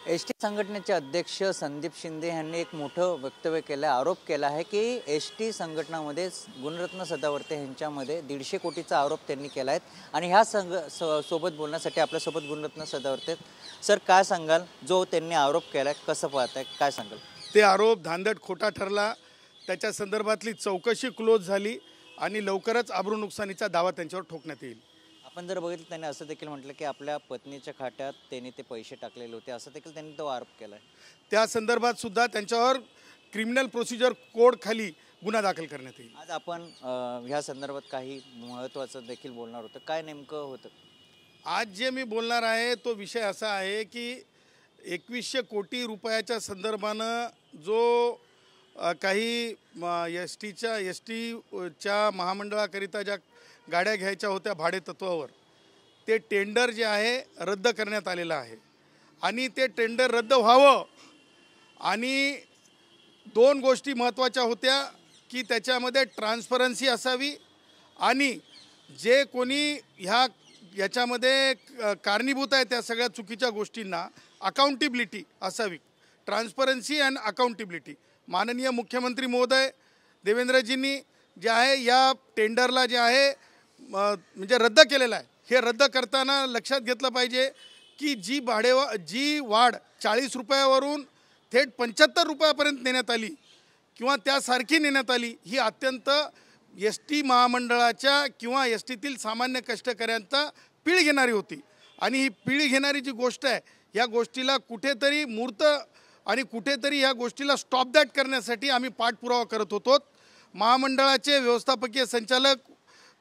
S T संघटनेचे अध्यक्ष संदीप शिंदे यांनी एक मोठं वक्तव्य केलं, आरोप केला आहे की एस टी संघटनामध्ये गुणरत्न सदावर्ते यांच्यामध्ये 150 कोटीचा आरोप त्यांनी केला आहे। आणि ह्या सोबत बोलण्यासाठी आपल्यासोबत गुणरत्न सदावर्ते सर, काय सांगाल? जो त्यांनी आरोप केला आहे कसं पाहताय, काय सांगाल? ते आरोप धांदट खोटा ठरला, त्याच्या संदर्भातली चौकशी क्लोज झाली आणि लवकरच आबरू नुकसानीचा दावा त्यांच्यावर ठोकण्यात येईल। आपण जर बघितलं, त्यांनी असं देखील म्हटलं की आपल्या पत्नीच्या खात्यात त्यांनी ते पैसे टाकलेले होते, असं देखील त्यांनी तो आरोप केला आहे। त्या संदर्भात सुद्धा त्यांच्यावर क्रिमिनल प्रोसिजर कोड खाली गुन्हा दाखल करण्यात येईल। आज आपण ह्या संदर्भात काही महत्त्वाचं देखील बोलणार होतं, काय नेमकं होतं? आज जे मी बोलणार आहे तो विषय असा आहे की 2100 कोटी रुपयाच्या संदर्भानं जो काही एस टीच्या महामंडळाकरिता ज्या गाड्या घ्यायच्या होत्या भाडे तत्वावर, ते टेंडर जे आहे रद्द करण्यात आलेलं आहे। आणि ते टेंडर रद्द व्हावं आणि दोन गोष्टी महत्त्वाच्या होत्या की त्याच्यामध्ये ट्रान्सपरन्सी असावी आणि जे कोणी याच्यामध्ये कारणीभूत आहे त्या सगळ्या चुकीच्या गोष्टींना अकाउंटेबिलिटी असावी। Transparency and accountability. माननीय मुख्यमंत्री महोदय देवेंद्रजींनी जे आहे या टेंडरला जे आहे म्हणजे रद्द केलेलं आहे। हे रद्द करताना लक्षात घेतलं पाहिजे की जी वाढ 40 रुपयावरून थेट 75 रुपयापर्यंत नेण्यात आली किंवा त्यासारखी नेण्यात आली, ही अत्यंत एस टी महामंडळाच्या किंवा एस टीतील सामान्य कष्टकऱ्यांचा पीळ घेणारी होती। आणि ही पीळ घेणारी जी गोष्ट आहे, या गोष्टीला कुठेतरी मूर्त आणि कुठेतरी या गोष्टीला स्टॉप दॅट करण्यासाठी आम्ही पाठपुरावा करत होतो। महामंडळाचे व्यवस्थापकीय संचालक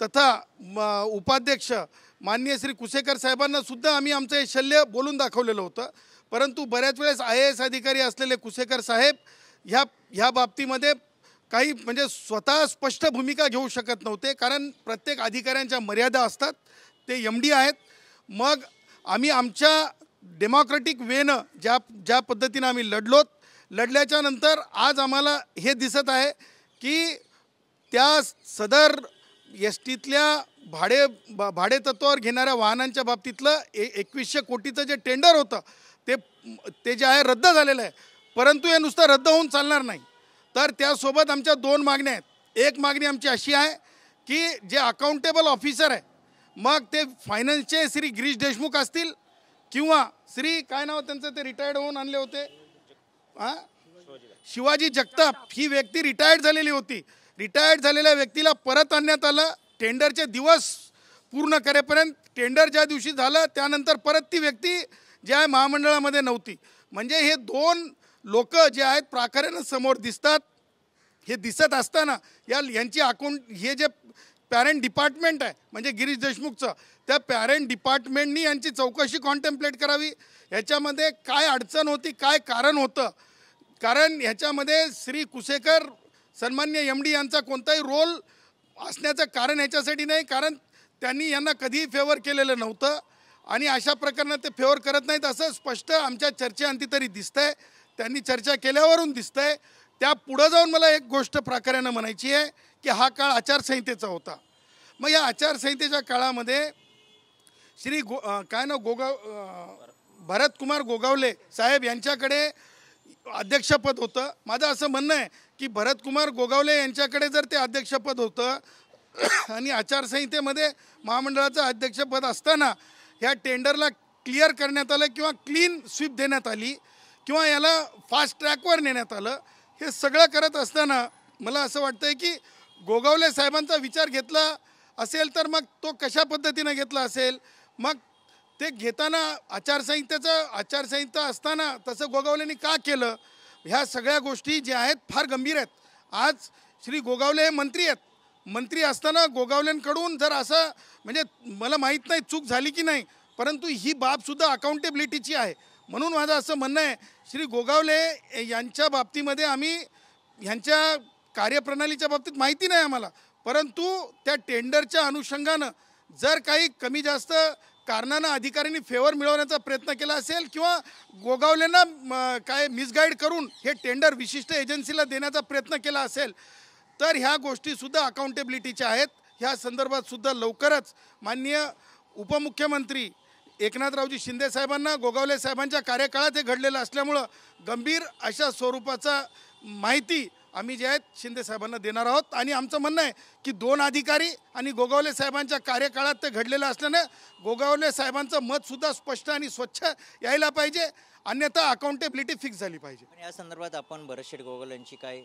तथा उपाध्यक्ष माननीय श्री कुसेकर साहेबांना सुद्धा आम्ही आमचं हे शल्य बोलून दाखवलेलं होतं, परंतु बऱ्याच वेळेस IAS अधिकारी असलेले कुसेकर साहेब ह्या बाबतीमध्ये काही म्हणजे स्वतः स्पष्ट भूमिका घेऊ शकत नव्हते, कारण प्रत्येक अधिकाऱ्यांच्या मर्यादा असतात। ते MD आहेत। मग आम्ही आमच्या डेमोक्रेटिक वेनं ज्या पद्धतीनं आम्ही लढल्याच्या नंतर आज आम्हाला हे दिसत आहे की त्या सदर एस टीतल्या भाडे तत्वावर घेणाऱ्या वाहनांच्या बाबतीतलं 2100 कोटीचं जे टेंडर होतं ते जे आहे रद्द झालेलं आहे। परंतु हे नुसतं रद्द होऊन चालणार नाही, तर त्यासोबत आमच्या दोन मागण्या आहेत। एक मागणी आमची अशी आहे की जे अकाउंटेबल ऑफिसर आहे, मग ते फायनान्सचे श्री गिरीश देशमुख असतील किंवा श्री काय नाव त्यांचं, ते रिटायर्ड होऊन आणले होते शिवाजी जगताप, ही व्यक्ती रिटायर्ड झालेली होती। रिटायर्ड झालेल्या व्यक्तीला परत आणण्यात आलं टेंडरचे दिवस पूर्ण करेपर्यंत। टेंडर ज्या दिवशी झालं त्यानंतर परत ती व्यक्ती जी आहे महामंडळामध्ये नव्हती। म्हणजे हे दोन लोक जे आहेत प्राकारानं समोर दिसतात। हे दिसत असताना यांची हे जे पॅरेंट डिपार्टमेंट आहे म्हणजे गिरीश देशमुखचं, त्या पॅरेंट डिपार्टमेंटनी यांची चौकशी कॉन्टेम्प्लेट करावी। ह्याच्यामध्ये काय अडचण होती, काय कारण होतं, कारण ह्याच्यामध्ये श्री कुसेकर सन्मान्य MD यांचा कोणताही रोल असण्याचं कारण ह्याच्यासाठी नाही, कारण त्यांनी यांना कधीही फेवर केलेलं नव्हतं आणि अशा प्रकरणात ते फेवर करत नाहीत असं स्पष्ट आमच्या चर्चेअंती तरी दिसतंय। त्यांनी चर्चा केल्यावरून दिसतंय। त्या पुढं जाऊन मला एक गोष्ट प्राकारानं म्हणायची आहे की हा काळ आचारसंहितेचा होता। मग या आचारसंहितेच्या काळामध्ये श्री भरतकुमार गोगावले साहेब यांच्याकडे अध्यक्षपद होतं। माझं असं म्हणणं आहे की भरतकुमार गोगावले यांच्याकडे जर ते अध्यक्षपद होतं आणि आचारसंहितेमध्ये महामंडळाचं अध्यक्षपद असताना ह्या टेंडरला क्लिअर करण्यात आलं किंवा क्लीन स्वीप देण्यात आली किंवा याला फास्ट ट्रॅकवर नेण्यात आलं, हे सगळं करत असताना मला असं वाटतं आहे की गोगावले साहेबांचा विचार घेतला असेल तर मग तो कशा पद्धतीनं घेतला असेल, मग ते घेताना आचारसंहिता असताना तसं गोगावलेंनी का केलं, ह्या सगळ्या गोष्टी ज्या आहेत फार गंभीर आहेत। आज श्री गोगावले हे मंत्री आहेत, मंत्री असताना गोगावलेंकडून जर असं म्हणजे मला माहीत नाही चूक झाली की नाही, परंतु ही बाबसुद्धा अकाउंटेबिलिटीची आहे। म्हणून माझं असं म्हणणं आहे श्री गोगावले यांच्या बाबतीमध्ये आम्ही ह्यांच्या कार्यप्रणालीच्या बाबतीत माहिती नाही आम्हाला, परंतु त्या टेंडरच्या अनुषंगानं जर काही कमी जास्त कारणानं अधिकाऱ्यांनी फेवर मिळवण्याचा प्रयत्न केला असेल किंवा गोगावलेंना काय मिसगाईड करून हे टेंडर विशिष्ट एजन्सीला देण्याचा प्रयत्न केला असेल तर ह्या गोष्टीसुद्धा अकाउंटेबिलिटीच्या आहेत। ह्या संदर्भात सुद्धा लवकरच माननीय उपमुख्यमंत्री एकनाथरावजी शिंदे साहेबांना गोगावले साहेबांच्या कार्यकाळात हे घडलेलं असल्यामुळं गंभीर अशा स्वरूपाचा माहिती आम्ही जे आहेत शिंदे साहेबांना देणार आहोत. आणि आमचं म्हणणं आहे की 2 अधिकारी आणि गोगावले साहेबांच्या कार्यकाळात ते घडलेलं असल्यानं गोगावले साहेबांचं मतसुद्धा स्पष्ट आणि स्वच्छ यायला पाहिजे, अन्यथा अकाउंटेबिलिटी फिक्स झाली पाहिजे. पण या संदर्भात आपण भरतशेठ गोगावले यांची काय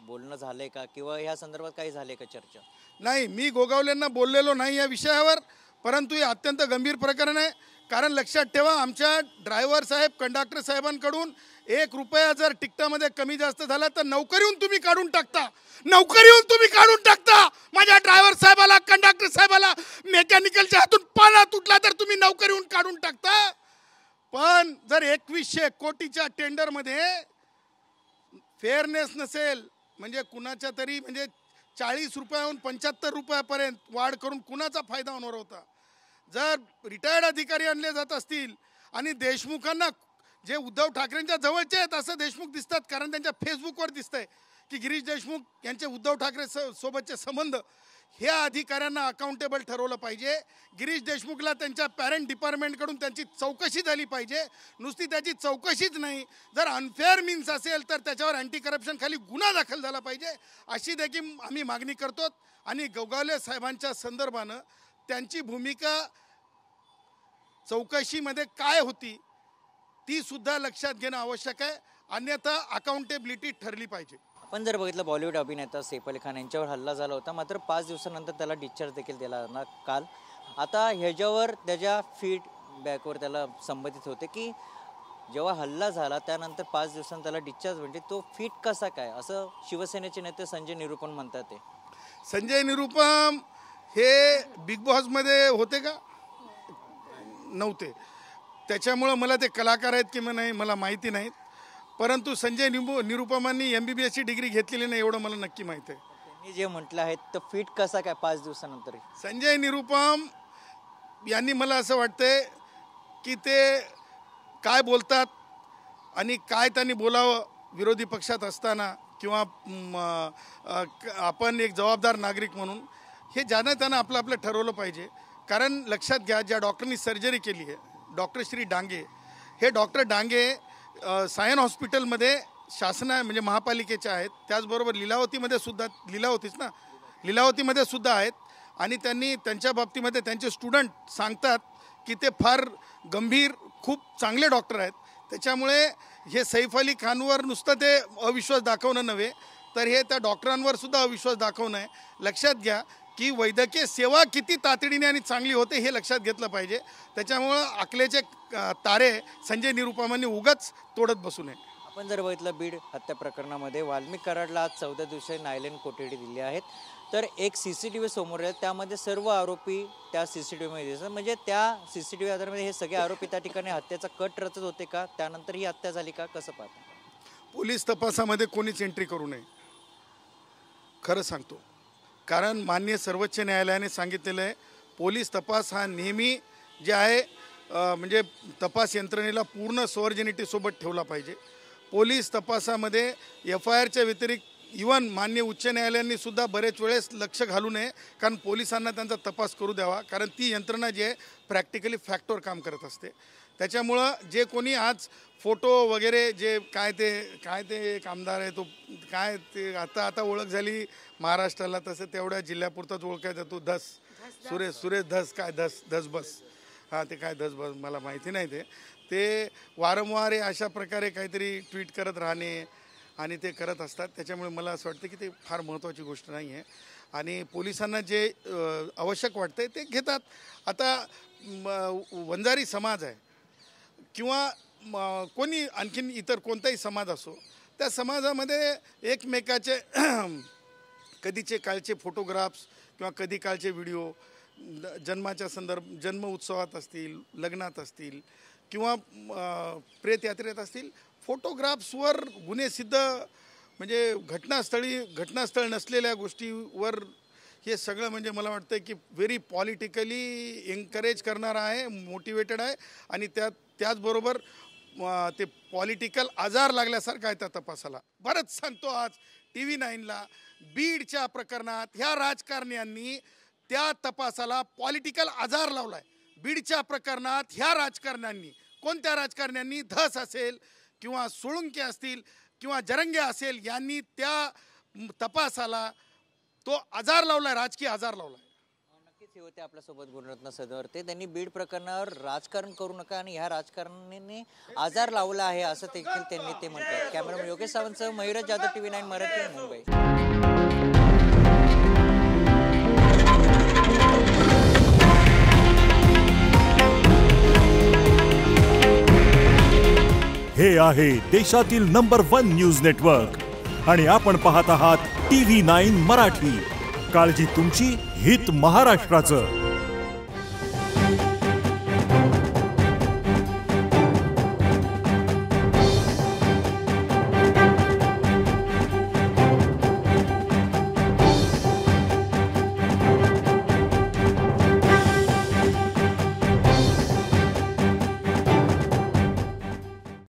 बोलणं झालंय का किंवा या संदर्भात काही झाले का चर्चा? नाही, मी गोगावलेंना बोललेलो नाही या विषयावर, परंतु हे अत्यंत गंभीर प्रकरण आहे. कारण लक्षात ठेवा, आमच्या ड्रायव्हर साहेब कंडक्टर साहेबांकडून 1 रुपया जर तिकिटामध्ये कमी जास्त झाला तर नोकरीहून तुम्ही काढून टाकता, नोकरीहून तुम्ही काढून टाकता. माझ्या ड्रायव्हर साहेबाला, कंडक्टर साहेबाला मेकॅनिकलच्या हातून पाला तुटला तर तुम्ही नोकरीहून काढून टाकता. पण जर 2100 कोटीच्या टेंडरमध्ये फेअरनेस नसेल, म्हणजे कुणाच्या तरी म्हणजे 40 रुपयाहून 75 रुपयापर्यंत वाढ करून कुणाचा फायदा होणार होता. जर रिटायर्ड अधिकारी आणले जात असतील आणि देशमुखांना, जे उद्धव ठाकरेंच्या जवळचे आहेत असं देशमुख दिसतात, कारण त्यांच्या फेसबुकवर दिसतंय की गिरीश देशमुख यांचे उद्धव ठाकरे सोबतचे संबंध, ह्या अधिकाऱ्यांना अकाउंटेबल ठरवलं पाहिजे. गिरीश देशमुखला त्यांच्या पॅरेंट डिपार्टमेंटकडून त्यांची चौकशी झाली पाहिजे. नुसती त्याची चौकशीच नाही, जर अनफेअर मीन्स असेल तर त्याच्यावर अँटी करप्शन खाली गुन्हा दाखल झाला पाहिजे, अशी देखील आम्ही मागणी करतो. आणि गोगावले साहेबांच्या संदर्भानं त्यांची भूमिका चौकशीमध्ये काय होती ती सुद्धा लक्षात घेणं आवश्यक आहे, अन्यथा अकाउंटेबिलिटी ठरली पाहिजे. आपण जर बघितलं, बॉलिवूड अभिनेता सैफ अली खान यांच्यावर हल्ला झाला होता, मात्र 5 दिवसानंतर त्याला डिस्चार्ज देखील दिला ना काल. आता ह्याच्यावर त्याच्या फीडबॅकवर त्याला संबंधित होते की जेव्हा हल्ला झाला त्यानंतर 5 दिवसांनी त्याला डिस्चार्ज, म्हणजे तो फिट कसा काय, असं शिवसेनेचे नेते संजय निरुपम म्हणतात. ते संजय निरुपम हे बिग बॉसमध्ये होते का? नव्हते. त्याच्यामुळं मला ते कलाकार आहेत की नाही मला माहिती नाहीत, परंतु संजय निरुपमांनी MBBS ची डिग्री घेतलेली नाही एवढं मला नक्की माहिती आहे. त्यांनी जे म्हटलं आहे तर फिट कसा काय 5 दिवसानंतर? संजय निरुपम यांनी, मला असं वाटतंय की ते काय बोलतात आणि काय त्यांनी बोलावं विरोधी पक्षात असताना, किंवा आपण एक जबाबदार नागरिक म्हणून, हे ज्यानं त्यानं आपलं आपलं ठरवलं पाहिजे. कारण लक्षात घ्या, ज्या डॉक्टरनी सर्जरी केली आहे, डॉक्टर श्री डांगे, हे डॉक्टर डांगे सायन हॉस्पिटलमध्ये शासना म्हणजे महापालिकेचे आहेत, त्याचबरोबर लीलावतीमध्ये सुद्धा आहेत. आणि त्यांनी त्यांच्या बाबतीमध्ये त्यांचे स्टुडंट सांगतात की ते फार गंभीर, खूप चांगले डॉक्टर आहेत. त्याच्यामुळे हे सैफ अली खानवर नुसतं ते अविश्वास दाखवणं नव्हे, तर हे त्या डॉक्टरांवर सुद्धा अविश्वास दाखवणं आहे. लक्षात घ्या की वैद्यकीय सेवा किती तातडीने आणि चांगली होते हे लक्षात घेतलं पाहिजे. त्याच्यामुळं अकलेचे तारे संजय निरुपमांनी उगाच तोडत बसू नये. आपण जर बघितलं, बीड हत्या प्रकरणामध्ये वाल्मिक कराडला आज 14 दिवसीय न्यायालयीन कोठडी दिली आहेत. तर एक CCTV समोर आहे, त्यामध्ये सर्व आरोपी त्या CCTVमध्ये दिसतात. म्हणजे त्या CCTV आधारामध्ये हे सगळे आरोपी त्या ठिकाणी हत्येचा कट रचत होते का, त्यानंतर ही हत्या झाली का, कसं पाहता? पोलीस तपासामध्ये कोणीच एंट्री करू नये, खरं सांगतो. कारण माननीय सर्वोच्च न्यायालयाने सांगितलेलं आहे, पोलीस तपास हा नेहमी जे आहे म्हणजे तपास यंत्रणेला पूर्ण सॉर्जिनिटीसोबत ठेवला पाहिजे. पोलीस तपासामध्ये FIRच्या व्यतिरिक्त इवन माननीय उच्च न्यायालयांनी सुद्धा बरेच वेळेस लक्ष घालू नये, कारण पोलिसांना त्यांचा तपास करू द्यावा, कारण ती यंत्रणा जी आहे प्रॅक्टिकली फॅक्टवर काम करत असते. त्याच्यामुळं जे कोणी आज फोटो वगैरे जे काय ते एक आमदार आहे, तो काय ते आता ओळख झाली महाराष्ट्राला, तसं तेवढ्या जिल्ह्यापुरताच ओळखायचा तो सुरेश धस, काय धस बस, हां ते काय धस बस मला माहिती नाही. ते वारंवार अशा प्रकारे काहीतरी ट्विट करत राहणे आणि ते करत असतात. त्याच्यामुळे मला असं वाटतं की ते फार महत्त्वाची गोष्ट नाही आहे आणि पोलिसांना जे आवश्यक वाटतं ते घेतात. आता वंजारी समाज आहे किंवा कोणी आणखीन इतर कोणताही समाज असो, त्या समाजामध्ये एकमेकाचे कधीचे काळचे फोटोग्राफ्स किंवा कधी काळचे व्हिडिओ, जन्माच्या जन्म उत्सवात असतील, लग्नात असतील किंवा प्रेतयात्रेत असतील, फोटोग्राफ्सवर गुन्हे सिद्ध, म्हणजे घटनास्थळ नसलेल्या गोष्टीवर हे सगळं म्हणजे मला वाटतं की व्हेरी पॉलिटिकली एन्करेज करणारं आहे, मोटिवेटेड आहे. आणि त्याचबरोबर ते पॉलिटिकल आजार लागल्यासारखं आहे त्या तपासाला. बरंच सांगतो आज TV9ला, बीडच्या प्रकरणात ह्या राजकारण्यांनी त्या तपासाला पॉलिटिकल आजार लावला आहे. बीडच्या प्रकरणात ह्या राजकारण्यांनी, कोणत्या राजकारण्यांनी, धस असेल किंवा सोळुंके असतील किंवा जरंगे असेल, यांनी त्या तपासाला तो आजार लावलाय, राजकीय आजार लावलाय. नक्कीच हे होते आपल्यासोबत गुणरत्न सदावर्ते. त्यांनी बीड प्रकरणावर राजकारण करू नका आणि ह्या राजकारणाने आजार लावला आहे असं देखील त्यांनी ते म्हटलं. कॅमेरामॅन योगेश सावंतसह मयुरज जाधव, TV9 मराठी, मुंबई. हे आहे देशातील नंबर 1 न्यूज नेटवर्क आणि आपण पाहत आहात TV9 मराठी. काळजी तुमची, हित महाराष्ट्राचं.